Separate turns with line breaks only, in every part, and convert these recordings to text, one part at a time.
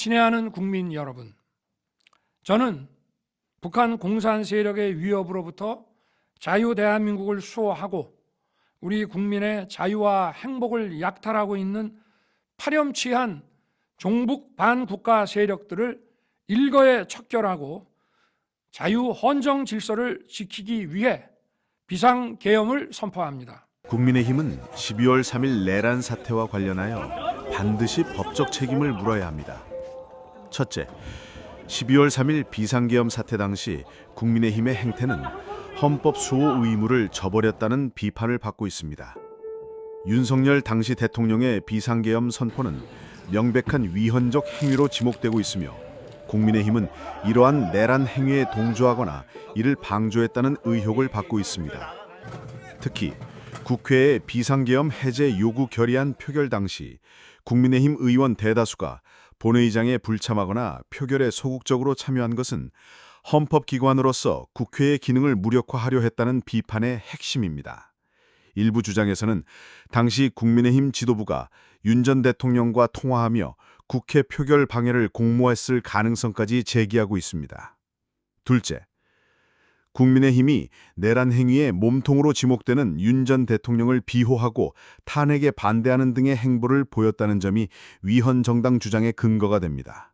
친애하는 국민 여러분, 저는 북한 공산 세력의 위협으로부터 자유 대한민국을 수호하고 우리 국민의 자유와 행복을 약탈하고 있는 파렴치한 종북 반국가 세력들을 일거에 척결하고 자유 헌정 질서를 지키기 위해 비상계엄을 선포합니다.
국민의힘은 12월 3일 내란 사태와 관련하여 반드시 법적 책임을 물어야 합니다. 첫째, 12월 3일 비상계엄 사태 당시 국민의힘의 행태는 헌법 수호 의무를 저버렸다는 비판을 받고 있습니다. 윤석열 당시 대통령의 비상계엄 선포는 명백한 위헌적 행위로 지목되고 있으며 국민의힘은 이러한 내란 행위에 동조하거나 이를 방조했다는 의혹을 받고 있습니다. 특히 국회의 비상계엄 해제 요구 결의안 표결 당시 국민의힘 의원 대다수가 본회의장에 불참하거나 표결에 소극적으로 참여한 것은 헌법기관으로서 국회의 기능을 무력화하려 했다는 비판의 핵심입니다. 일부 주장에서는 당시 국민의힘 지도부가 윤 전 대통령과 통화하며 국회 표결 방해를 공모했을 가능성까지 제기하고 있습니다. 둘째, 국민의힘이 내란 행위의 몸통으로 지목되는 윤 전 대통령을 비호하고 탄핵에 반대하는 등의 행보를 보였다는 점이 위헌정당 주장의 근거가 됩니다.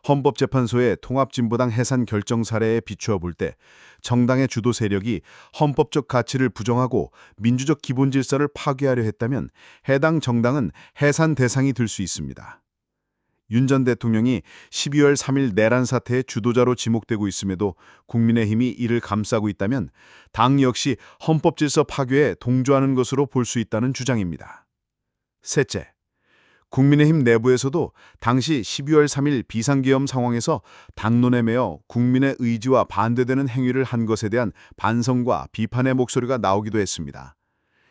헌법재판소의 통합진보당 해산 결정 사례에 비추어 볼 때 정당의 주도 세력이 헌법적 가치를 부정하고 민주적 기본 질서를 파괴하려 했다면 해당 정당은 해산 대상이 될 수 있습니다. 윤 전 대통령이 12월 3일 내란 사태의 주도자로 지목되고 있음에도 국민의힘이 이를 감싸고 있다면 당 역시 헌법 질서 파괴에 동조하는 것으로 볼 수 있다는 주장입니다. 셋째, 국민의힘 내부에서도 당시 12월 3일 비상계엄 상황에서 당론에 매여 국민의 의지와 반대되는 행위를 한 것에 대한 반성과 비판의 목소리가 나오기도 했습니다.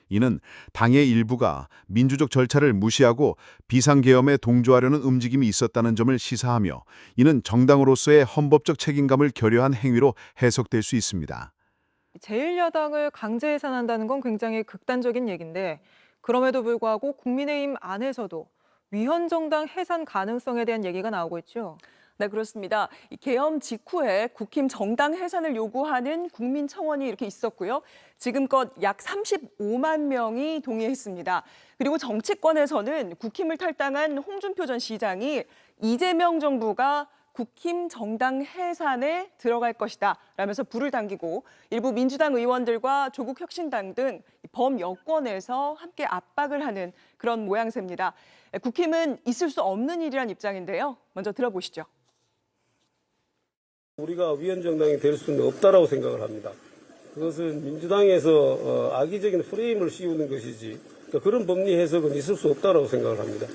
이는 당의 일부가 민주적 절차를 무시하고 비상계엄에 동조하려는 움직임이 있었다는 점을 시사하며 이는 정당으로서의 헌법적 책임감을 결여한 행위로 해석될 수 있습니다.
제1야당을 강제 해산한다는 건 굉장히 극단적인 얘기인데 그럼에도 불구하고 국민의힘 안에서도 위헌정당 해산 가능성에 대한 얘기가 나오고 있죠.
네, 그렇습니다. 이 계엄 직후에 국힘 정당 해산을 요구하는 국민청원이 이렇게 있었고요. 지금껏 약 35만 명이 동의했습니다. 그리고 정치권에서는 국힘을 탈당한 홍준표 전 시장이 이재명 정부가 국힘 정당 해산에 들어갈 것이다 라면서 불을 당기고 일부 민주당 의원들과 조국혁신당 등 범여권에서 함께 압박을 하는 그런 모양새입니다. 국힘은 있을 수 없는 일이란 입장인데요. 먼저 들어보시죠.
우리가 위헌정당이 될 수는 없다라고 생각을 합니다. 그것은 민주당에서 악의적인 프레임을 씌우는 것이지 그런 법리 해석은 있을 수 없다라고 생각을 합니다.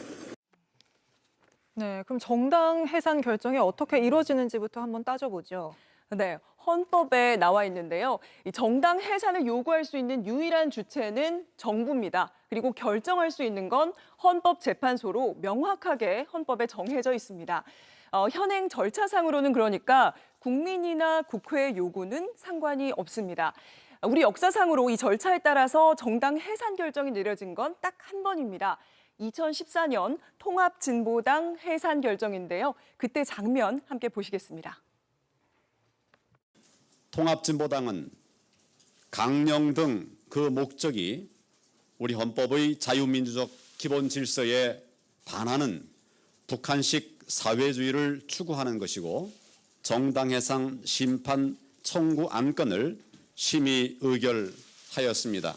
네, 그럼 정당 해산 결정이 어떻게 이루어지는지부터 한번 따져보죠.
네, 헌법에 나와 있는데요. 이 정당 해산을 요구할 수 있는 유일한 주체는 정부입니다. 그리고 결정할 수 있는 건 헌법재판소로 명확하게 헌법에 정해져 있습니다. 현행 절차상으로는 그러니까 국민이나 국회의 요구는 상관이 없습니다. 우리 역사상으로 이 절차에 따라서 정당 해산 결정이 내려진 건 딱 한 번입니다. 2014년 통합진보당 해산 결정인데요. 그때 장면 함께 보시겠습니다.
통합진보당은 강령 등 그 목적이 우리 헌법의 자유민주적 기본 질서에 반하는 북한식 사회주의를 추구하는 것이고 정당 해산 심판 청구 안건을 심의 의결하였습니다.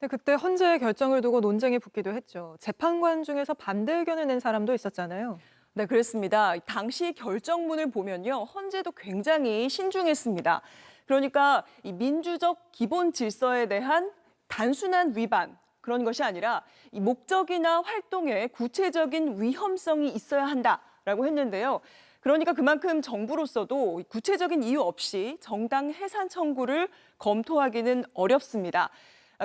네, 그때 헌재의 결정을 두고 논쟁이 붙기도 했죠. 재판관 중에서 반대 의견을 낸 사람도 있었잖아요.
네, 그렇습니다. 당시 결정문을 보면요. 헌재도 굉장히 신중했습니다. 그러니까 이 민주적 기본 질서에 대한 단순한 위반, 그런 것이 아니라 이 목적이나 활동에 구체적인 위험성이 있어야 한다라고 했는데요. 그러니까 그만큼 정부로서도 구체적인 이유 없이 정당 해산 청구를 검토하기는 어렵습니다.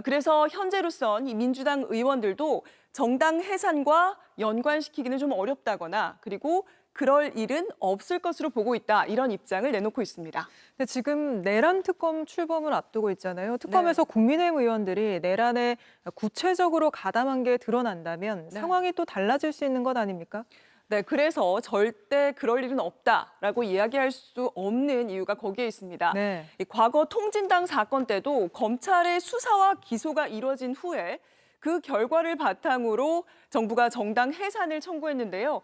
그래서 현재로선 이 민주당 의원들도 정당 해산과 연관시키기는 좀 어렵다거나 그리고 그럴 일은 없을 것으로 보고 있다. 이런 입장을 내놓고 있습니다.
근데 지금 내란 특검 출범을 앞두고 있잖아요. 특검에서 국민의힘 의원들이 내란에 구체적으로 가담한 게 드러난다면 상황이 또 달라질 수 있는 것 아닙니까?
네, 그래서 절대 그럴 일은 없다라고 이야기할 수 없는 이유가 거기에 있습니다.
네.
이 과거 통진당 사건 때도 검찰의 수사와 기소가 이뤄진 후에 그 결과를 바탕으로 정부가 정당 해산을 청구했는데요.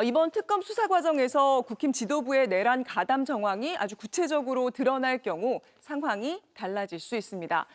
이번 특검 수사 과정에서 국힘 지도부의 내란 가담 정황이 아주 구체적으로 드러날 경우 상황이 달라질 수 있습니다.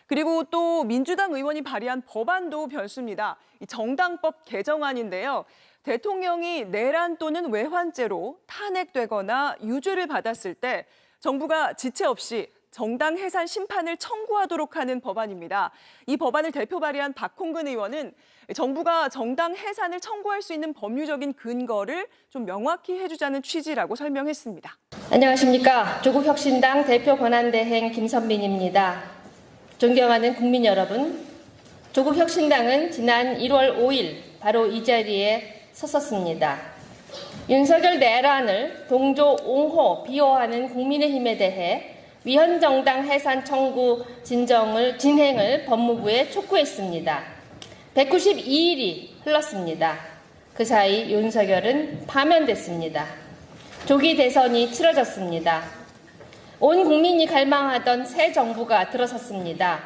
그리고 또 민주당 의원이 발의한 법안도 변수입니다. 이 정당법 개정안인데요. 대통령이 내란 또는 외환죄로 탄핵되거나 유죄를 받았을 때 정부가 지체 없이 정당 해산 심판을 청구하도록 하는 법안입니다. 이 법안을 대표 발의한 박홍근 의원은 정부가 정당 해산을 청구할 수 있는 법률적인 근거를 좀 명확히 해주자는 취지라고 설명했습니다.
안녕하십니까. 조국혁신당 대표 권한대행 김선민입니다. 존경하는 국민 여러분, 조국혁신당은 지난 1월 5일 바로 이 자리에 섰었습니다. 윤석열 내란을 동조, 옹호, 비호하는 국민의힘에 대해 위헌정당 해산 청구 진행을 법무부에 촉구했습니다. 192일이 흘렀습니다. 그 사이 윤석열은 파면됐습니다. 조기 대선이 치러졌습니다. 온 국민이 갈망하던 새 정부가 들어섰습니다.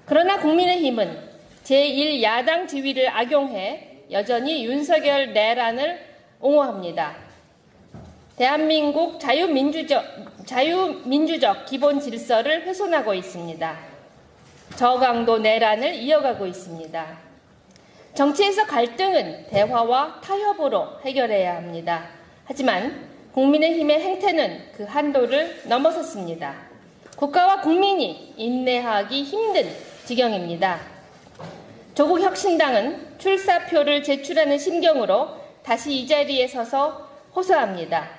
그러나 국민의힘은 제1야당 지위를 악용해 여전히 윤석열 내란을 옹호합니다. 대한민국 자유민주적 기본 질서를 훼손하고 있습니다. 저강도 내란을 이어가고 있습니다. 정치에서 갈등은 대화와 타협으로 해결해야 합니다. 하지만 국민의힘의 행태는 그 한도를 넘어섰습니다. 국가와 국민이 인내하기 힘든 지경입니다. 조국혁신당은 출사표를 제출하는 심경으로 다시 이 자리에 서서 호소합니다.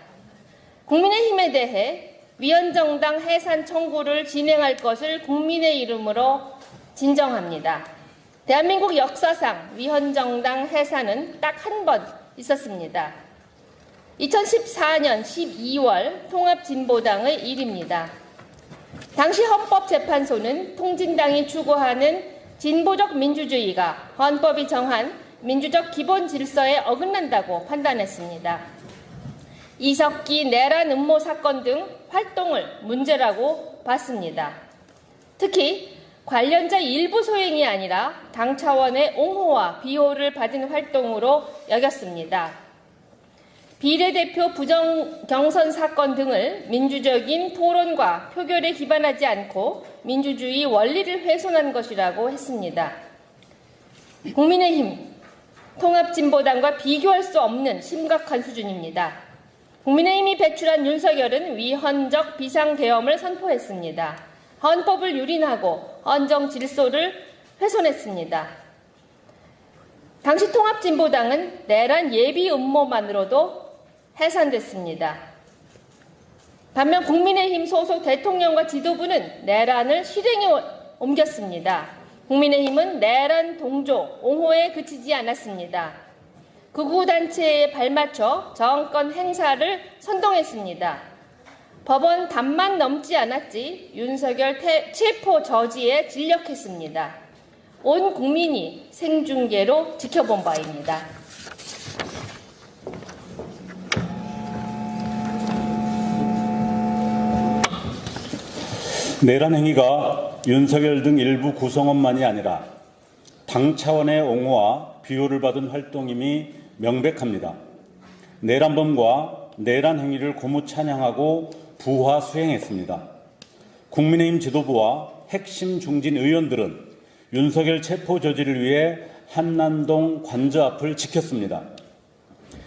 국민의힘에 대해 위헌정당 해산 청구를 진행할 것을 국민의 이름으로 진정합니다. 대한민국 역사상 위헌정당 해산은 딱 한 번 있었습니다. 2014년 12월 통합진보당의 일입니다. 당시 헌법재판소는 통진당이 추구하는 진보적 민주주의가 헌법이 정한 민주적 기본 질서에 어긋난다고 판단했습니다. 이석기 내란 음모 사건 등 활동을 문제라고 봤습니다. 특히 관련자 일부 소행이 아니라 당 차원의 옹호와 비호를 받은 활동으로 여겼습니다. 비례대표 부정경선 사건 등을 민주적인 토론과 표결에 기반하지 않고 민주주의 원리를 훼손한 것이라고 했습니다. 국민의힘, 통합진보당과 비교할 수 없는 심각한 수준입니다. 국민의힘이 배출한 윤석열은 위헌적 비상계엄을 선포했습니다. 헌법을 유린하고 헌정 질서를 훼손했습니다. 당시 통합진보당은 내란 예비 음모만으로도 해산됐습니다. 반면 국민의힘 소속 대통령과 지도부는 내란을 실행에 옮겼습니다. 국민의힘은 내란 동조, 옹호에 그치지 않았습니다. 극우 단체에 발맞춰 정권 행사를 선동했습니다. 법원 단만 넘지 않았지 윤석열 체포 저지에 진력했습니다. 온 국민이 생중계로 지켜본 바입니다.
내란 행위가 윤석열 등 일부 구성원만이 아니라 당 차원의 옹호와 비호를 받은 활동임이 명백합니다. 내란범과 내란 행위를 고무 찬양하고 부화 수행했습니다. 국민의힘 지도부와 핵심 중진 의원들은 윤석열 체포 저지를 위해 한남동 관저 앞을 지켰습니다.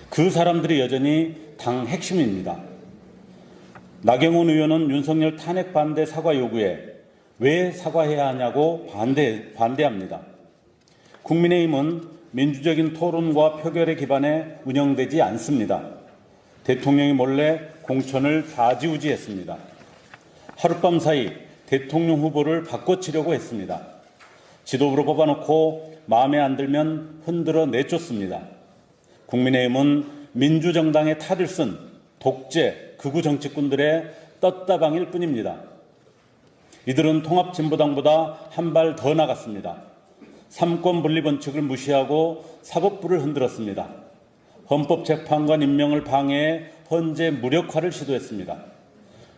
그 사람들이 여전히 당 핵심입니다. 나경원 의원은 윤석열 탄핵 반대 사과 요구에 왜 사과해야 하냐고 반대합니다. 국민의힘은 민주적인 토론과 표결에 기반해 운영되지 않습니다. 대통령이 몰래 공천을 좌지우지했습니다. 하룻밤 사이 대통령 후보를 바꿔치려고 했습니다. 지도부로 뽑아놓고 마음에 안 들면 흔들어 내쫓습니다. 국민의힘은 민주정당의 탈을 쓴 독재, 극우 정치꾼들의 떴다방일 뿐입니다. 이들은 통합진보당보다 한 발 더 나갔습니다. 삼권 분리 원칙을 무시하고 사법부를 흔들었습니다. 헌법재판관 임명을 방해해 헌재 무력화를 시도했습니다.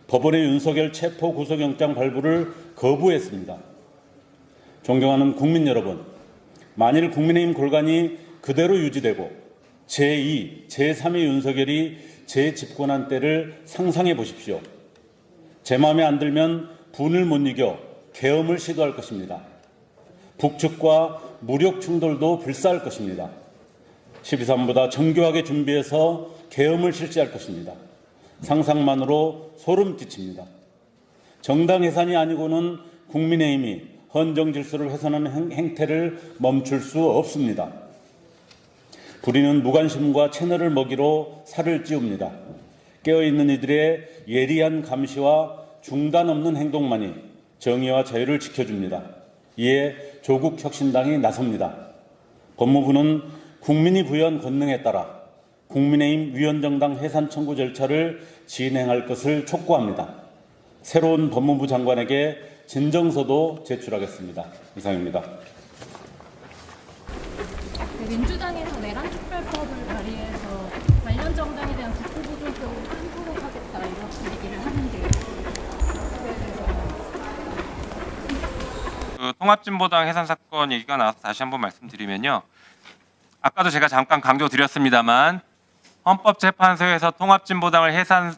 법원의 윤석열 체포 구속영장 발부를 거부했습니다. 존경하는 국민 여러분, 만일 국민의힘 골간이 그대로 유지되고 제2, 제3의 윤석열이 재집권한 때를 상상해 보십시오. 제 마음에 안 들면 분을 못 이겨 계엄을 시도할 것입니다. 북측과 무력 충돌도 불사할 것입니다. 12.3보다 정교하게 준비해서 계엄을 실시할 것입니다. 상상만으로 소름 끼칩니다. 정당 해산이 아니고는 국민의힘이 헌정 질서를 훼손하는 행태를 멈출 수 없습니다. 부리는 무관심과 채널을 먹이로 살을 찌웁니다. 깨어있는 이들의 예리한 감시와 중단 없는 행동만이 정의와 자유를 지켜줍니다. 이에 조국혁신당이 나섭니다. 법무부는 국민이 부여한 권능에 따라 국민의힘 위헌정당 해산 청구 절차를 진행할 것을 촉구합니다. 새로운 법무부 장관에게 진정서도 제출하겠습니다. 이상입니다.
민주당에서 내란 특별법을 발의해서 관련 정당에 대한 국토보존법을 함부로 하겠다 이렇게 얘기를 하는데요.
그 통합진보당 해산 사건 얘기가 나와서 다시 한번 말씀드리면요. 아까도 제가 잠깐 강조드렸습니다만 헌법재판소에서 통합진보당을 해산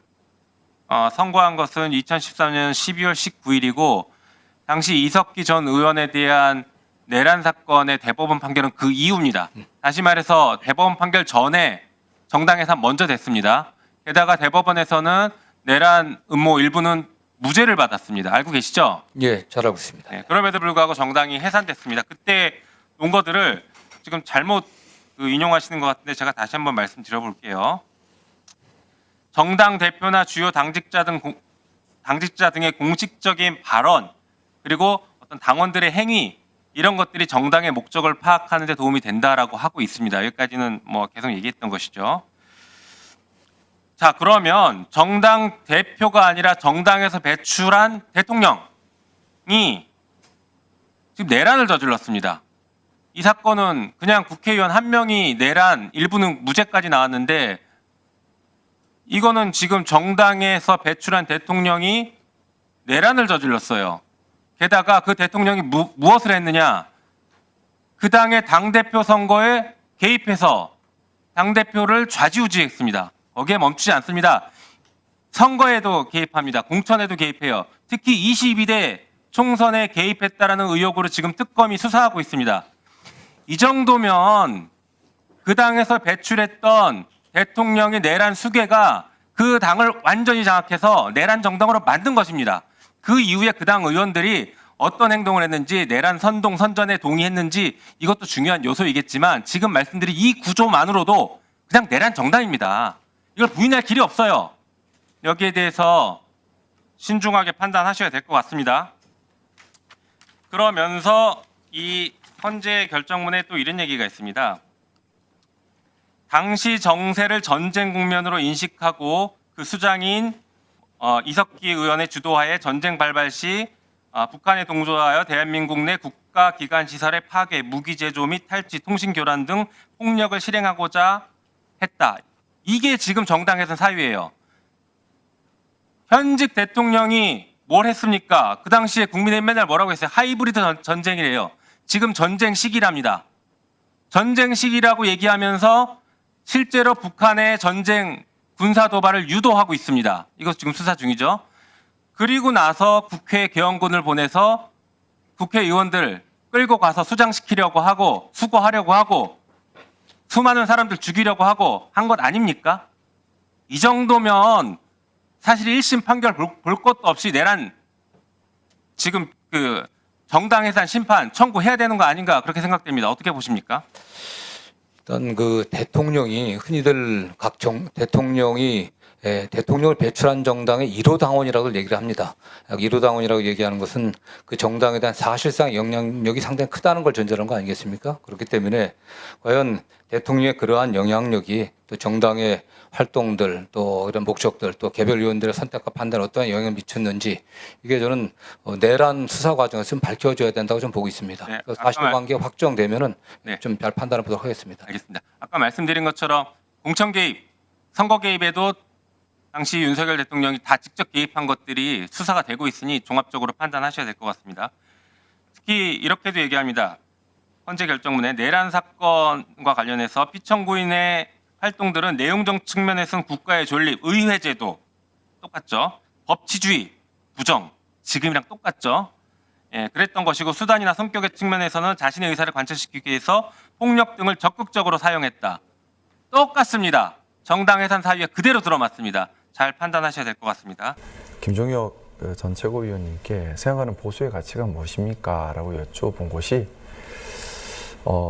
선고한 것은 2013년 12월 19일이고 당시 이석기 전 의원에 대한 내란 사건의 대법원 판결은 그 이후입니다. 다시 말해서 대법원 판결 전에 정당 해산 먼저 됐습니다. 게다가 대법원에서는 내란 음모 일부는 무죄를 받았습니다. 알고 계시죠?
예, 잘 알고 있습니다.
네, 그럼에도 불구하고 정당이 해산됐습니다. 그때 논거들을 지금 잘못 인용하시는 것 같은데 제가 다시 한번 말씀드려볼게요. 정당 대표나 주요 당직자 등의 공식적인 발언 그리고 어떤 당원들의 행위 이런 것들이 정당의 목적을 파악하는 데 도움이 된다라고 하고 있습니다. 여기까지는 뭐 계속 얘기했던 것이죠. 자, 그러면 정당 대표가 아니라 정당에서 배출한 대통령이 지금 내란을 저질렀습니다. 이 사건은 그냥 국회의원 한 명이 내란, 일부는 무죄까지 나왔는데 이거는 지금 정당에서 배출한 대통령이 내란을 저질렀어요. 게다가 그 대통령이 무엇을 했느냐? 그 당의 당대표 선거에 개입해서 당대표를 좌지우지했습니다. 거기에 멈추지 않습니다. 선거에도 개입합니다. 공천에도 개입해요. 특히 22대 총선에 개입했다라는 의혹으로 지금 특검이 수사하고 있습니다. 이 정도면 그 당에서 배출했던 대통령의 내란 수괴가 그 당을 완전히 장악해서 내란 정당으로 만든 것입니다. 그 이후에 그 당 의원들이 어떤 행동을 했는지 내란 선동 선전에 동의했는지 이것도 중요한 요소이겠지만 지금 말씀드린 이 구조만으로도 그냥 내란 정당입니다. 이걸 부인할 길이 없어요. 여기에 대해서 신중하게 판단하셔야 될 것 같습니다. 그러면서 이 헌재 결정문에 또 이런 얘기가 있습니다. 당시 정세를 전쟁 국면으로 인식하고 그 수장인 이석기 의원의 주도하에 전쟁 발발 시 북한에 동조하여 대한민국 내 국가기관 시설의 파괴, 무기 제조 및 탈취, 통신 교란 등 폭력을 실행하고자 했다. 이게 지금 정당 해산 사유예요. 현직 대통령이 뭘 했습니까? 그 당시에 국민의힘 맨날 뭐라고 했어요? 하이브리드 전쟁이래요. 지금 전쟁 시기랍니다. 전쟁 시기라고 얘기하면서 실제로 북한의 전쟁 군사 도발을 유도하고 있습니다. 이거 지금 수사 중이죠. 그리고 나서 국회 개헌군을 보내서 국회의원들 끌고 가서 수장시키려고 하고 수거하려고 하고 수많은 사람들 죽이려고 하고 한 것 아닙니까? 이 정도면 사실 1심 판결 볼 것도 없이 내란 지금 그 정당 해산 심판 청구해야 되는 거 아닌가 그렇게 생각됩니다. 어떻게 보십니까?
일단 그 대통령이 흔히들 대통령이 대통령을 배출한 정당의 1호 당원이라고 얘기를 합니다. 1호 당원이라고 얘기하는 것은 그 정당에 대한 사실상 영향력이 상당히 크다는 걸 전제로 한 거 아니겠습니까? 그렇기 때문에 과연 대통령의 그러한 영향력이 또 정당의 활동들 또 이런 목적들 또 개별 의원들의 선택과 판단에 어떠한 영향을 미쳤는지 이게 저는 내란 수사 과정에서 좀 밝혀져야 된다고 좀 보고 있습니다.
네,
사실관계가 확정되면은
네.
좀 잘 판단해 보도록 하겠습니다.
알겠습니다. 아까 말씀드린 것처럼 공천 개입, 선거 개입에도 당시 윤석열 대통령이 다 직접 개입한 것들이 수사가 되고 있으니 종합적으로 판단하셔야 될 것 같습니다. 특히 이렇게도 얘기합니다. 헌재 결정문에 내란 사건과 관련해서 피청구인의 활동들은 내용적 측면에서는 국가의 존립, 의회제도 똑같죠. 법치주의, 부정, 지금이랑 똑같죠. 예, 그랬던 것이고 수단이나 성격의 측면에서는 자신의 의사를 관철시키기 위해서 폭력 등을 적극적으로 사용했다. 똑같습니다. 정당 해산 사유에 그대로 들어맞습니다. 잘 판단하셔야 될 것 같습니다.
김종혁 전 최고위원님께 생각하는 보수의 가치가 무엇입니까? 라고 여쭤본 것이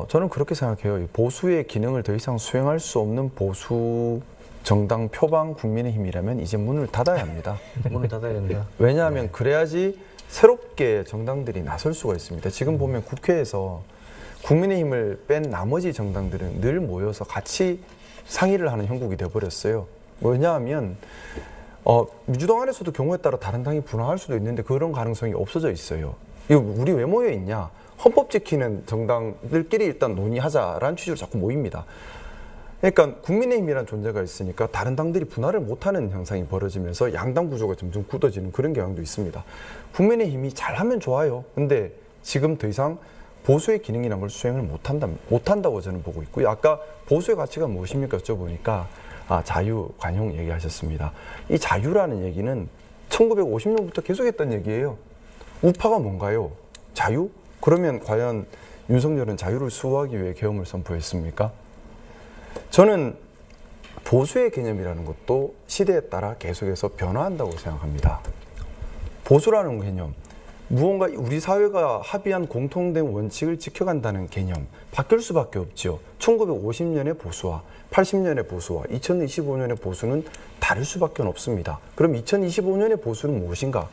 저는 그렇게 생각해요. 이 보수의 기능을 더 이상 수행할 수 없는 보수 정당 표방 국민의힘이라면 이제 문을 닫아야 합니다.
문을 닫아야 된다.
왜냐하면 그래야지 새롭게 정당들이 나설 수가 있습니다. 지금 보면 국회에서 국민의힘을 뺀 나머지 정당들은 늘 모여서 같이 상의를 하는 형국이 되어버렸어요. 왜냐하면 민주당 안에서도 경우에 따라 다른 당이 분화할 수도 있는데 그런 가능성이 없어져 있어요. 이거 우리 왜 모여 있냐? 헌법 지키는 정당들끼리 일단 논의하자라는 취지로 자꾸 모입니다. 그러니까 국민의힘이라는 존재가 있으니까 다른 당들이 분할을 못하는 현상이 벌어지면서 양당 구조가 점점 굳어지는 그런 경향도 있습니다. 국민의힘이 잘하면 좋아요. 근데 지금 더 이상 보수의 기능이라는 걸 수행을 못한다고 저는 보고 있고요. 아까 보수의 가치가 무엇입니까 여쭤보니까 자유, 관용 얘기하셨습니다. 이 자유라는 얘기는 1950년부터 계속했던 얘기예요. 우파가 뭔가요? 자유? 그러면 과연 윤석열은 자유를 수호하기 위해 계엄을 선포했습니까? 저는 보수의 개념이라는 것도 시대에 따라 계속해서 변화한다고 생각합니다. 보수라는 개념, 무언가 우리 사회가 합의한 공통된 원칙을 지켜간다는 개념, 바뀔 수밖에 없죠. 1950년의 보수와 80년의 보수와 2025년의 보수는 다를 수밖에 없습니다. 그럼 2025년의 보수는 무엇인가?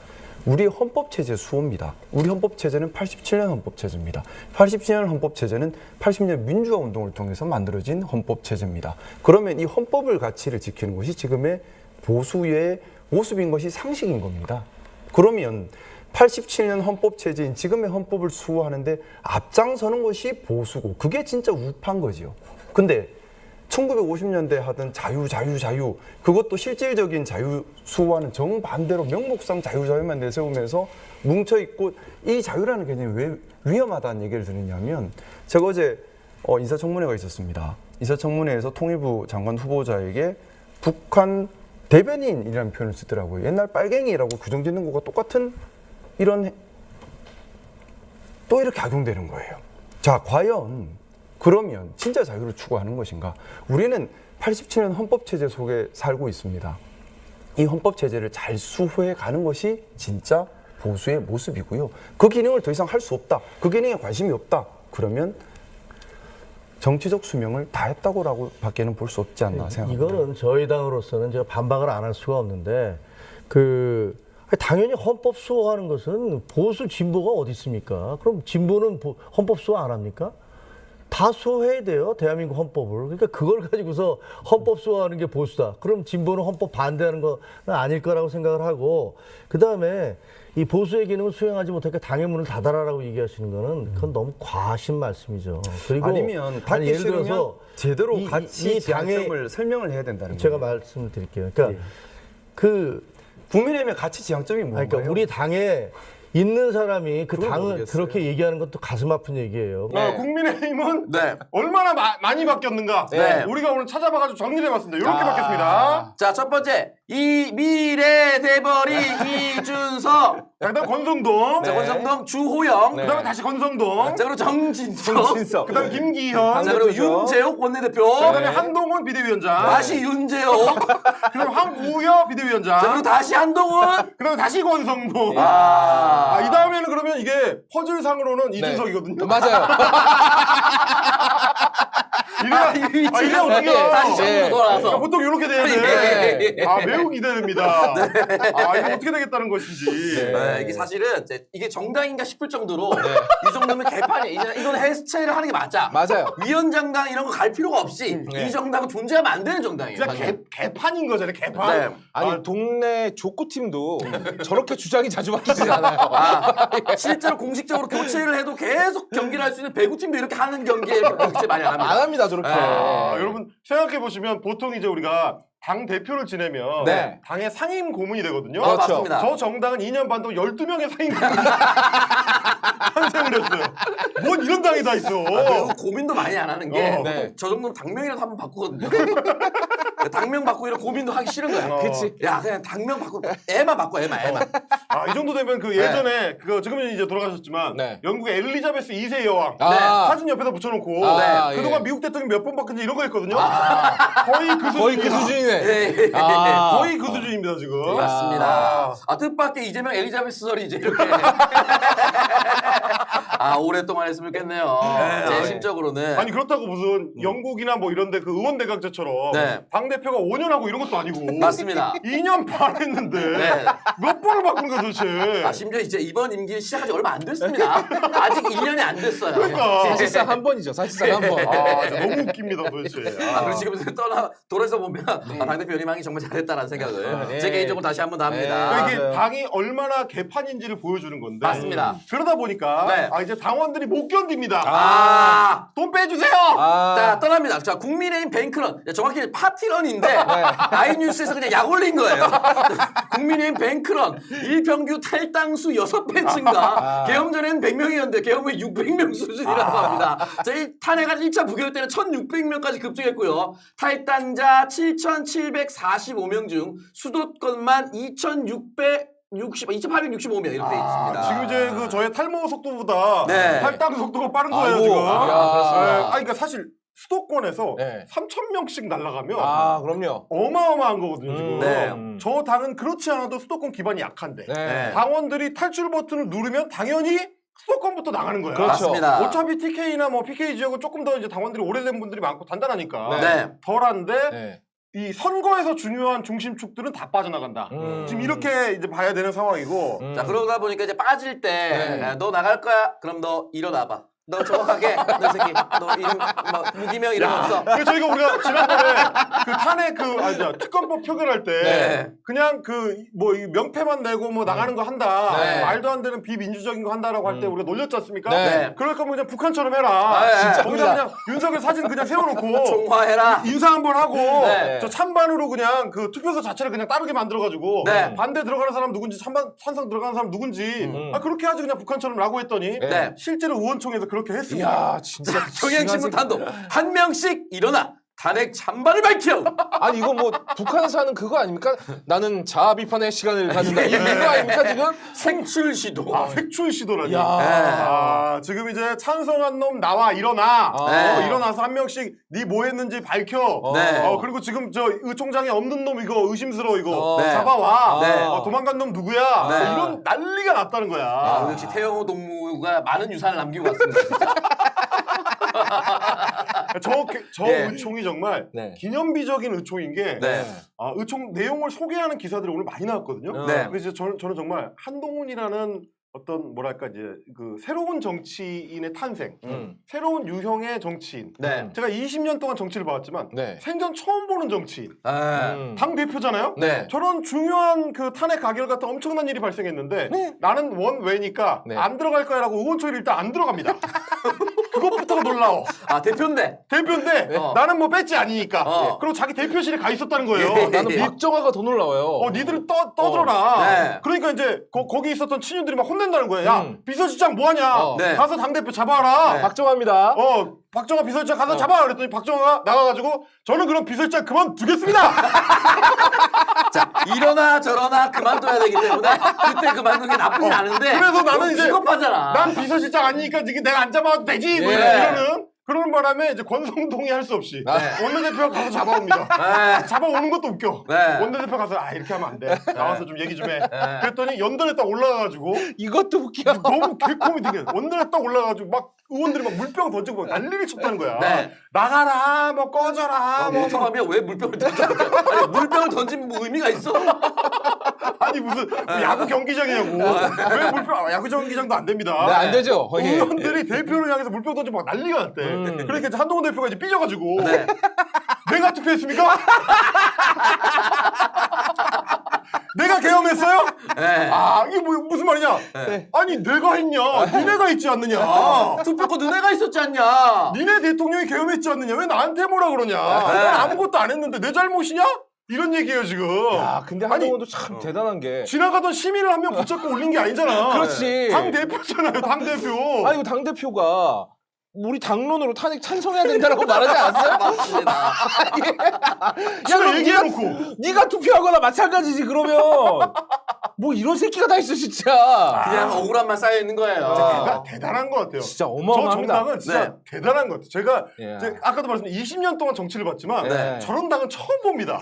우리 헌법체제 수호입니다. 우리 헌법체제는 87년 헌법체제입니다. 87년 헌법체제는 80년 민주화 운동을 통해서 만들어진 헌법체제입니다. 그러면 이 헌법을 가치를 지키는 것이 지금의 보수의 모습인 것이 상식인 겁니다. 그러면 87년 헌법체제인 지금의 헌법을 수호하는데 앞장서는 것이 보수고 그게 진짜 우파인 거지요. 근데 1950년대 하던 자유 그것도 실질적인 자유 수호와는 정반대로 명목상 자유만 내세우면서 뭉쳐있고 이 자유라는 개념이 왜 위험하다는 얘기를 드리냐면 제가 어제 인사청문회가 있었습니다. 인사청문회에서 통일부 장관 후보자에게 북한 대변인이라는 표현을 쓰더라고요. 옛날 빨갱이라고 규정짓는 것과 똑같은 이런 또 이렇게 악용되는 거예요. 자, 과연 그러면 진짜 자유를 추구하는 것인가? 우리는 87년 헌법체제 속에 살고 있습니다. 이 헌법체제를 잘 수호해 가는 것이 진짜 보수의 모습이고요. 그 기능을 더 이상 할 수 없다. 그 기능에 관심이 없다. 그러면 정치적 수명을 다했다고라고 밖에는 볼 수 없지 않나 생각합니다.
이거는 저희 당으로서는 제가 반박을 안 할 수가 없는데 당연히 헌법 수호하는 것은 보수 진보가 어디 있습니까? 그럼 진보는 헌법 수호 안 합니까? 다 수호해야 돼요. 대한민국 헌법을. 그러니까 그걸 가지고서 헌법 수호하는 게 보수다. 그럼 진보는 헌법 반대하는 건 아닐 거라고 생각을 하고 그다음에 이 보수의 기능을 수행하지 못하니까 당의 문을 닫아라라고 얘기하시는 거는 그건 너무 과하신 말씀이죠. 그리고
아니면 닫기 싫으면 제대로 가치 지향점을 설명을 해야 된다는 거예요.
제가 말씀을 드릴게요. 그러니까
국민의힘의 가치 지향점이 뭔가요?
그러니까 우리 당에 있는 사람이 그 당을 모르겠어요. 그렇게 얘기하는 것도 가슴 아픈 얘기예요.
국민의힘은 얼마나 많이 바뀌었는가 우리가 오늘 찾아봐가지고 정리를 해봤습니다. 이렇게 바뀌었습니다.
자, 첫 번째 이 미래 대벌이 이준석.
그다음 권성동.
자, 권성동 주호영.
그다음에 다시 권성동.
자, 그리고 정진석.
그다음 김기현.
자, 그리고 윤재욱 원내대표.
그다음에 한동훈 비대위원장.
다시 윤재욱.
그다음에 황우여 비대위원장.
자, 그리고 다시 한동훈.
그다음에 다시 권성동. 이 다음에는 그러면 이게 퍼즐상으로는 이준석이거든요.
맞아요.
이게 어떻게
다시 정으로 돌아와서
보통 이렇게 돼야 돼. 매우 기대됩니다. 이거 어떻게 되겠다는 것인지.
이게 사실은 이게 정당인가 싶을 정도로 이 정도면 개판이야. 이건 해체를 하는 게 맞아.
맞아요.
위원장당 이런 거 갈 필요가 없이 이 정당은 존재하면 안 되는 정당이에요.
진짜 개판인 거잖아요. 개판.
아니 동네 족구팀도 저렇게 주장이 자주 바뀌지 않아요.
실제로 공식적으로 교체를 해도 계속 경기를 할 수 있는 배구팀도 이렇게 하는 경기에 교체 많이 안 합니다.
안 합니다. 저렇게.
여러분 생각해 보시면 보통 이제 우리가 당 대표를 지내면
네.
당의 상임 고문이 되거든요.
그렇죠. 맞습니다.
저 정당은 2년 반 동안 12명의 상임 고문이 탄생을 했어요. 뭔 이런 당이 다 있어.
그리고 고민도 많이 안 하는 게
네.
저 정도면 당명이라도 한번 바꾸거든요. 당명 바꾸고 이런 고민도 하기 싫은 거야.
그치.
야 그냥 당명 바꾸고 애만 바꿔 애만.
이 정도 되면 그 예전에 그거 지금은 이제 돌아가셨지만
네.
영국의 엘리자베스 2세 여왕
네.
사진 옆에다 붙여놓고
네.
그동안 미국 대통령 몇 번 바꾼지 이런 거 했거든요. 거의 그 수준이네.
예.
거의 그 수준입니다 지금.
맞습니다. 뜻밖의 이재명 엘리자베스설이 이제 이렇게 오랫동안 했으면 좋겠네요. 제 심적으로는.
아니 그렇다고 무슨 영국이나 뭐 이런데 그 의원 대각제처럼
네.
당 대표가 5년 하고 이런 것도 아니고
맞습니다.
2년 반 했는데
네.
몇 번을 바꾼 거야 도대체.
심지어 이제 이번 임기 시작한 지 얼마 안 됐습니다. 아직 1년이 안 됐어요.
그러니까.
사실상 한 번이죠. 사실상 한 번.
너무 웃깁니다 도대체.
그리고 지금 돌아서 보면 당대표 연임하기 정말 잘했다라는 생각을 제 개인적으로 다시 한 번 더 합니다.
그러니까 이게 당이 얼마나 개판인지를 보여주는 건데.
맞습니다.
그러다 보니까 이제 당원들이 못 견딥니다. 돈 빼주세요.
자 떠납니다. 자 국민의힘 뱅크런 정확히 파티런인데 아이뉴스에서 그냥 약 올린 거예요. 국민의힘 뱅크런 일평균 탈당수 6배 증가. 계엄 전에는 100명이었는데 계엄 후에 600명 수준이라고 합니다. 저희 탄핵안 1차 부결 때는 1,600명까지 급증했고요. 탈당자 7,745명 중 수도권만 2,865명 이렇게 돼 있습니다.
지금 이제 그 저의 탈모 속도보다
네.
탈당 속도가 빠른 거예요
아이고.
지금.
그렇습니다.
그러니까 사실 수도권에서 3,000명씩 날아가면
그럼요.
어마어마한 거거든요 지금.
네.
저 당은 그렇지 않아도 수도권 기반이 약한데
네.
당원들이 탈출 버튼을 누르면 당연히 수도권부터 나가는 거야.
그렇죠.
맞습니다.
어차피 TK나 뭐 PK 지역은 조금 더 이제 당원들이 오래된 분들이 많고 단단하니까
네.
덜한데
네.
이 선거에서 중요한 중심축들은 다 빠져나간다. 지금 이렇게 이제 봐야 되는 상황이고.
자 그러다 보니까 이제 빠질 때
네.
너 나갈 거야? 그럼 너 일어나봐. 너 정확하게 너 새끼 너 이름 뭐 무기명 이름 없어.
그래서 저희가 우리가 지난번에 그 탄핵 특검법 표결할 때
네.
그냥 그 뭐 명패만 내고 뭐 나가는 거 한다.
네.
말도 안 되는 비민주적인 거 한다라고 할 때 우리가 놀렸지 않습니까?
네.
그럴 거면 그냥 북한처럼 해라.
진짜
거기다 그냥 윤석열 사진 그냥 세워놓고
총화해라.
인사 한번 하고
네.
저 찬반으로 그냥 그 투표소 자체를 그냥 따르게 만들어가지고
네.
반대 들어가는 사람 누군지 찬성 들어가는 사람 누군지 그렇게 하지 그냥 북한처럼라고 했더니
네.
실제로 의원총회에서 그렇게 했습니다.
이야, 진짜.
경향신문 단독 한 명씩 일어나 탄핵 찬반을 밝혀.
아니 이거 뭐 북한에서 하는 그거 아닙니까? 나는 자아 비판의 시간을 갖는다. 이거 아닙니까 지금?
색출 시도.
색출 시도라니.
야.
지금 이제 찬성한 놈 나와 일어나.
네.
일어나서 한 명씩 네 뭐 했는지 밝혀.
네.
그리고 지금 저 의총장에 없는 놈 이거 의심스러워 이거
네.
잡아와.
네.
도망간 놈 누구야?
네.
이런 난리가 났다는 거야.
역시 태영호 동무가 많은 유산을 남기고 갔습니다. 진짜.
저
예.
의총이 정말
네.
기념비적인 의총인 게
네.
의총 내용을 소개하는 기사들이 오늘 많이 나왔거든요.
네.
그래서 저는 정말 한동훈이라는 어떤 뭐랄까 이제 그 새로운 정치인의 탄생, 새로운 유형의 정치인.
네.
제가 20년 동안 정치를 봐왔지만
네.
생전 처음 보는 정치인.
네.
당 대표잖아요.
네.
저런 중요한 그 탄핵 가결 같은 엄청난 일이 발생했는데 나는 원외니까
네.
안 들어갈 거야라고 의원총회를 일단 안 들어갑니다. 그것부터가 놀라워.
대표인데.
대표인데 나는 뭐 배지 아니니까.
예.
그리고 자기 대표실에 가 있었다는 거예요.
나는 박정화가 더 놀라워요.
니들은 떠들어라.
네.
그러니까 이제 거기 있었던 친윤들이 막 혼낸다는 거예요. 야 비서실장 뭐하냐.
네.
가서 당대표 잡아라.
네.
박정화입니다.
박정화 비서실장 가서 잡아라 그랬더니 박정화가 나가가지고 저는 그럼 비서실장 그만두겠습니다.
자 이러나 저러나 그만둬야 되기 때문에 그때 그만두는 게 나쁘지 않은데.
그래서 나는 이제
비겁하잖아.
난 비서실장 아니니까 내가 안 잡아도 되지. 뭐 이러는. 그러는 바람에 이제 권성동이 할 수 없이 원내대표가 가서 잡아옵니다. 잡아오는 것도 웃겨. 원내대표 가서 이렇게 하면 안 돼. 나와서 좀 얘기 좀 해. 그랬더니 연단에 딱 올라가가지고
이것도 웃겨.
너무 개코미디게 원단에 딱 올라가가지고 막 의원들이 막 물병 던지고 난리를 쳤다는 거야.
네.
나가라, 뭐 꺼져라.
뭐 왜 물병을 던져? 아니 물병을 던지면 뭐 의미가 있어?
아니 무슨 야구 경기장이냐고. 왜 물병? 야구 경기장도 안 됩니다.
네, 안 되죠.
의원들이 대표를 향해서 물병 던지고 막 난리가 났대. 그러니까 이제 한동훈 대표가 이제 삐져가지고 내가 투표했습니까? 내가 네가 계엄했어요?
네.
아 이게 무슨 말이냐?
네.
아니 내가 했냐? 니네가 있지 않느냐?
투표권 너네가 있었지 않냐?
니네 대통령이 계엄했지 않느냐? 왜 나한테 뭐라 그러냐? 난 아무것도 안 했는데 내 잘못이냐? 이런 얘기예요 지금.
야, 근데 한동훈도 참 대단한 게
지나가던 시민을 한 명 붙잡고 올린 게 아니잖아.
그렇지.
당 대표잖아요, 당 대표.
아니 당 대표가 우리 당론으로 탄핵 찬성해야 된다라고 말하지 않았어요?
맞습니다.
야, 그럼
얘기해놓고
네가 투표하거나 마찬가지지 그러면 뭐 이런 새끼가 다 있어 진짜.
그냥 억울함만 쌓여 있는 거예요.
대단한 것 같아요.
진짜
저
어마어마합니다.
정당은 진짜 대단한 것 같아요. 제가
예.
아까도 말씀드린 20년 동안 정치를 봤지만
네.
저런 당은 처음 봅니다.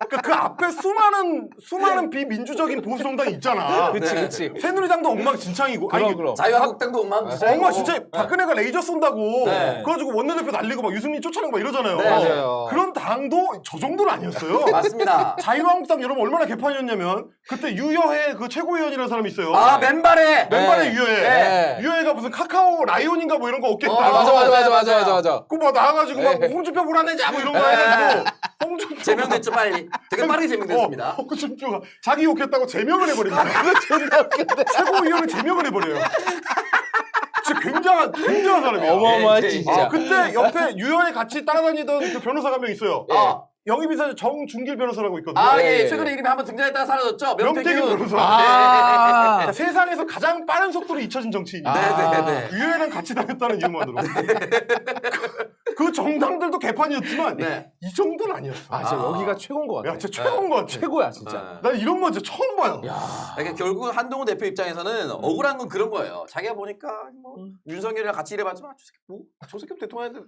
그러니까 그 앞에 수많은 비민주적인 보수 정당이 있잖아.
그치.
새누리당도 엉망진창이고.
그럼.
자유한국당도 엉망진창이고.
엉망 진짜 박근혜가 레이저 쏜다고
네.
그래가지고 원내대표 날리고 막 유승민 쫓아내고 막 이러잖아요.
네.
맞아요.
그런 당도 저 정도는 아니었어요.
맞습니다.
자유한국당 여러분 얼마나 개판이었냐면 그때 유여해 그 최고위원이라는 사람이 있어요.
아 맨발에.
맨발에 유여해.
네.
유여해가 무슨 카카오 라이온인가 뭐 이런 거 없겠다.
맞아.
그거 뭐 나와가지고 막 홍준표 불안해자 뭐 이런 거 해가지고 홍준표
제명됐죠 빨리. 되게 빠르게 제명됐습니다.
홍준표가 자기 욕했다고 제명을 해버립니다.
그거 존나 웃겼네.
최고위원을 제명을 해버려요. 진짜 굉장한 사람이에요.
어마어마하지 진짜.
그때 옆에 유여에 같이 따라다니던 그 변호사가 한 명 있어요.
아.
영입이사 정준길 변호사라고 있거든요.
아, 예. 최근에 이름이 한번 등장했다가 사라졌죠.
명태균 변호사.
아.
세상에서 가장 빠른 속도로 잊혀진 정치인이에요.
네네네.
유해랑 같이 다녔다는 이유만으로. 그 정당들도 개판이었지만
네.
이 정도는 아니었어.
아, 진짜 여기가 최고인 것 같아.
야, 진짜 최고인 것 같아.
최고야 진짜.
난 이런 거 진짜 처음 봐요.
그러니까 결국 한동훈 대표 입장에서는 억울한 건 그런 거예요. 자기가 보니까 뭐 윤석열이랑 같이 일해봤지만 저 새끼 대통령한테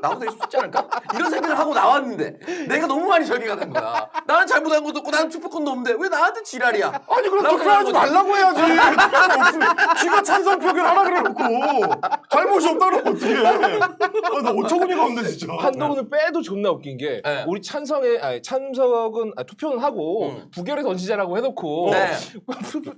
나도 될 수 있지 않을까? 이런 생각을 하고 나왔는데 내가 너무 많이 절개가 된 거야. 나는 잘못한 것도 없고 나는 투표권도 없는데 왜 나한테 지랄이야?
아니 그럼 투표하지 말라고 해야지. 지가 찬성 표결 하라 그래놓고 잘못이 없다고 어떻게 해? 나 어처구니가 없네 진짜.
한동훈을 빼도 존나 웃긴 게
네.
우리 찬성은 투표는 하고 부결에 던지자라고 해놓고
네.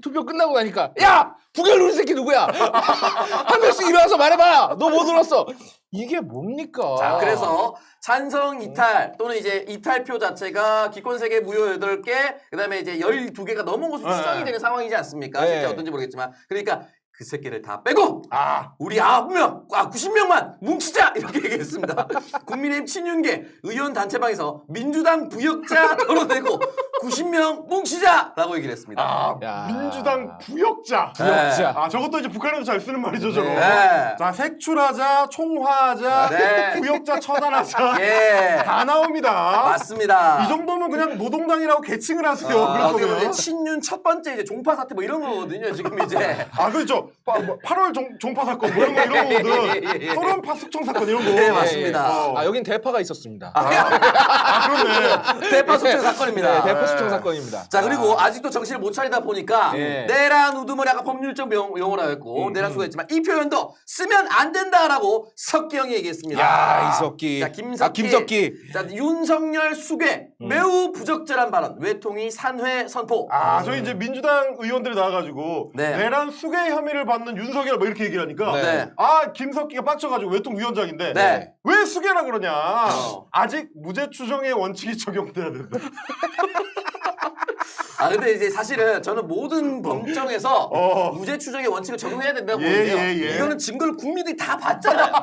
투표 끝나고 나니까 야 부결 누른 새끼 누구야? 한 명씩 일어나서 말해봐. 너 뭐 들었어? 이게 뭡니까?
자, 그래서 찬성 이탈 또는 이제 이탈표 자체가 기권 3개 무효 8개 그다음에 이제 12개가 넘은 것으로 추정이 되는 상황이지 않습니까?
네.
실제 어떤지 모르겠지만 그러니까 그 새끼를 다 빼고 우리 9명, 90명만 뭉치자 이렇게 얘기했습니다. 국민의힘 친윤계 의원 단체방에서 민주당 부역자 털어내고 90명 뭉치자라고 얘기를 했습니다.
민주당 부역자.
부역자.
아 저것도 이제 북한에서 잘 쓰는 말이죠 저거.
네.
자 색출하자, 총화하자,
네.
부역자 처단하자.
예.
다 나옵니다.
맞습니다.
이 정도면 그냥 노동당이라고 개칭을 하세요.
어떻게 보면
그럴 거면.
친윤 첫 번째 이제 종파 사태 뭐 이런 거거든요. 지금 이제.
아 그렇죠. 8월 종파 사건 뭐 이런 거거든. 소련파 숙청 사건 이런 거.
네, 맞습니다.
아 여긴 대파가 있었습니다.
그러네.
대파 숙청 사건입니다.
네, 대파 숙청 사건입니다.
자 그리고 아직도 정신을 못 차리다 보니까
예.
내란 우두머리 아까 법률적 용어라 했고 내란 수고했지만 이 표현도 쓰면 안 된다라고 석기영이 얘기했습니다.
야 이석기.
자 김석기. 자 윤석열 수괴 매우 부적절한 발언 외통위 산회 선포.
저희 이제 민주당 의원들이 나와가지고
네.
내란 수괴 혐의를 받는 윤석열 뭐 이렇게 얘기를 하니까
네.
김석기가 빡쳐가지고 외통위원장인데
네.
왜 수괴라 그러냐. 아직 무죄 추정의 원칙이 적용돼야 된다.
근데 이제 사실은 저는 모든 법정에서 무죄 추정의 원칙을 적용해야 된다고 보는데요. 이거는 증거를 국민들이 다 봤잖아요.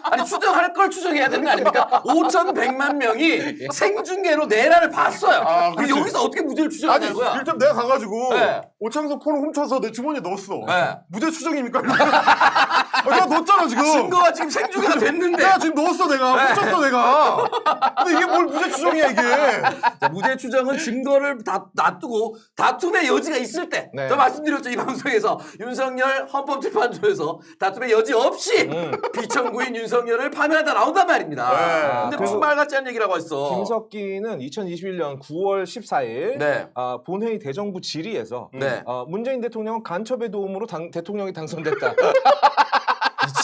아니 추정할 걸 추정해야 되는 거 아닙니까? 5,100만 명이 생중계로 내란을 봤어요. 그리고 여기서 어떻게 무죄를 추정하는 거야?
일단 내가 가가지고
네.
오창석 폰을 훔쳐서 내 주머니에 넣었어.
네.
무죄 추정입니까? 내가 넣었잖아 지금.
증거가 지금 생중계가 됐는데.
내가 지금 넣었어 내가. 훔쳤어 내가. 근데 이게 뭘 무죄 추정이야 이게.
자, 무죄 추정은 증거를 다 놔두고 다툼의 여지가 있을 때.
네.
저 말씀드렸죠 이 방송에서 윤석열 헌법재판소에서 다툼의 여지 없이 비청구인 윤석열을 파면하다 나온단 말입니다. 근데 무슨 말 같지 않은 얘기라고 했어.
김석기는 2021년 9월 14일
네.
본회의 대정부 질의에서
네.
문재인 대통령은 간첩의 도움으로 대통령이 당선됐다.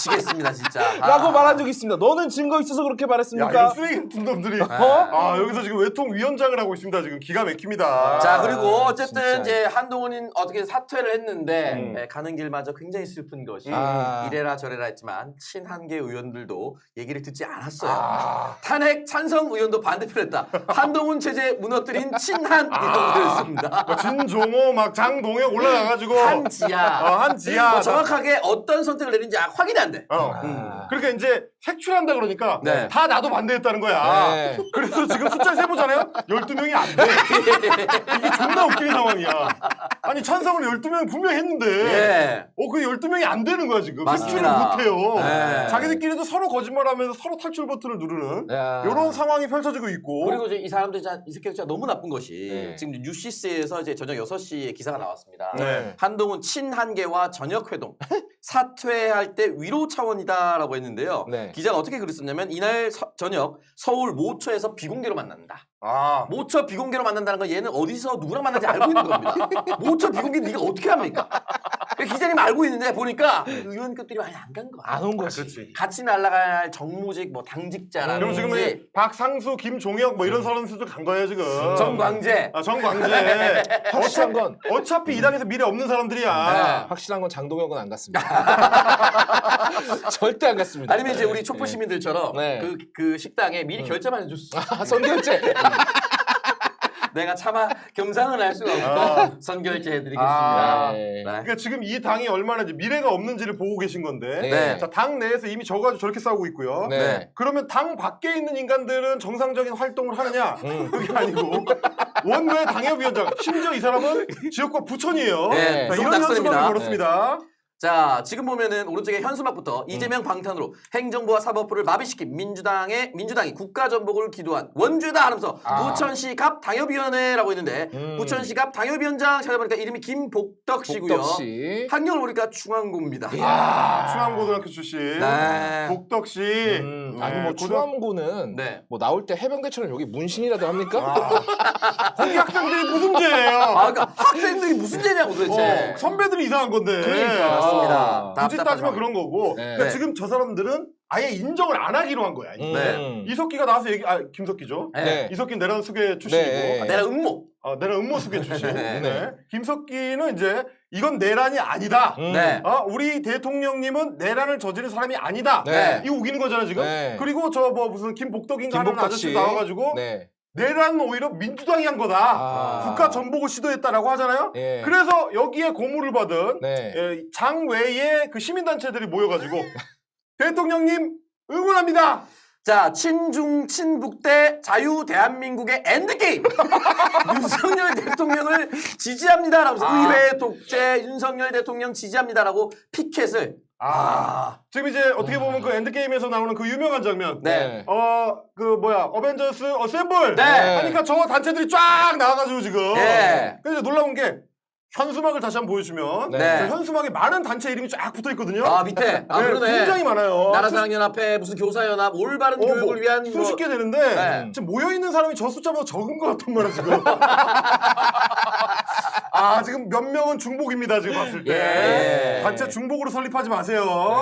미치겠습니다 진짜.
라고 말한 적이 있습니다. 너는 증거 있어서 그렇게
야,
말했습니까?
이런 쓰레기 같은 놈들이. 여기서 지금 외통위원장을 하고 있습니다. 지금 기가 막힙니다.
자 그리고 어쨌든
진짜.
이제 한동훈이 어떻게 사퇴를 했는데 가는 길마저 굉장히 슬픈 것이 이래라 저래라 했지만 친한계 의원들도 얘기를 듣지 않았어요. 탄핵 찬성 의원도 반대표했다. 한동훈 체제 무너뜨린 친한 의원들이었습니다.
진종호 막 장동혁 올라가가지고 한지야.
뭐 정확하게 어떤 선택을 내린지 확인이 안 돼.
그러니까 이제 색출한다 그러니까
네.
다 나도 반대했다는 거야.
네.
그래서 지금 숫자 세보잖아요. 12명이 안 돼. 이게 존나 웃기는 상황이야. 아니 찬성을 12명 분명히 했는데
예.
그 12명이 안 되는 거야 지금. 색출을
맞습니다.
못해요.
네.
자기들끼리도 서로 거짓말하면서 서로 탈출 버튼을 누르는
야.
이런 상황이 펼쳐지고 있고.
그리고 이제 이 사람들이 이 새끼들 진짜 너무 나쁜 것이
네.
지금 뉴시스에서 이제 저녁 6시에 기사가 나왔습니다.
네.
한동훈 친한계와 저녁회동 사퇴할 때 위로 차원이다라고 했는데요.
네.
기자가 어떻게 글을 썼냐면 이날 저녁 서울 모처에서 비공개로 만난다. 모처 비공개로 만난다는 건 얘는 어디서 누구랑 만나는지 알고 있는 겁니다. 모처 비공개 네가 어떻게 합니까? 기자님 알고 있는데 보니까 의원급들이 많이 안 간 거야.
안 온 거지.
그렇지.
같이 날아갈 정무직 뭐 당직자라든지
그럼 지금 이 박상수, 김종혁 뭐 이런 사람들도 간 거예요 지금.
정광재.
정광재.
확실한 건
어차피 이 당에서 미래 없는 사람들이야.
확실한 건 장동혁은 안 갔습니다. 절대 안 갔습니다.
아니면 이제 우리 촛불 시민들처럼
네.
그 식당에 미리 결제만 해줬어.
선결제.
내가 차마 겸상은 할 수가 없고 선결제 해드리겠습니다.
네.
그러니까 지금 이 당이 얼마나 이제 미래가 없는지를 보고 계신 건데,
네.
자, 당 내에서 이미 져가지고 저렇게 싸우고 있고요.
네.
그러면 당 밖에 있는 인간들은 정상적인 활동을 하느냐? 그게 아니고 원외 당협위원장, 심지어 이 사람은 지역구 부천이에요.
네,
자,
좀
이런
낙선입니다.
현수막을 걸었습니다.
자, 지금 보면은 오른쪽에 현수막부터 이재명 방탄으로 행정부와 사법부를 마비시킨 민주당이 국가전복을 기도한 원죄다 하면서 부천시 갑 당협위원회라고 했는데 부천시 갑 당협위원장 찾아보니까 이름이 김복덕 씨고요.
복덕 씨.
학력을 보니까 중앙고입니다.
충암고등학교 출신
네.
복덕 씨.
아니 뭐 충암고는
네.
뭐 나올 때 해병대처럼 여기 문신이라도 합니까?
거기 학생들이 무슨 죄예요?
그러니까 학생들이 무슨 죄냐고 도대체.
선배들이 이상한 건데.
그러니까. 맞습니다.
굳이 따지면 그런 거고.
네.
그러니까 지금 저 사람들은 아예 인정을 안 하기로 한 거야.
네.
이석기가 나와서 김석기죠.
네.
이석기 내란 수계 출신이고.
네.
내가 음모.
내란 음모 수계 출신.
네.
네. 김석기는 이제 이건 내란이 아니다.
네.
우리 대통령님은 내란을 저지른 사람이 아니다.
네.
이거 우기는 거잖아 지금.
네.
그리고 저 뭐 무슨 김복덕인가 하는
김복덕
아저씨
씨.
나와가지고
네.
내란은 오히려 민주당이 한 거다. 국가 전복을 시도했다라고 하잖아요.
예.
그래서 여기에 고무를 받은
네.
장 외에 그 시민단체들이 모여가지고 대통령님 응원합니다.
자, 친중, 친북 대 자유 대한민국의 엔드게임! 윤석열 대통령을 지지합니다라고 의회 독재 윤석열 대통령 지지합니다라고 피켓을
지금 이제 어떻게 보면 그 엔드게임에서 나오는 그 유명한 장면.
네.
어벤져스 어셈블.
네.
하니까 저 단체들이 쫙 나와가지고 지금.
네.
근데 놀라운 게 현수막을 다시 한번 보여주면
네.
저 현수막에 많은 단체 이름이 쫙 붙어 있거든요.
밑에.
네,
그러네.
굉장히 많아요.
나라사랑연합회, 무슨 교사연합, 올바른 교육을 위한.
수십 개 되는데
네.
지금 모여있는 사람이 저 숫자보다 적은 것 같단 말이야 지금. 지금 몇 명은 중복입니다 지금 봤을 때.
예.
단체 중복으로 설립하지 마세요.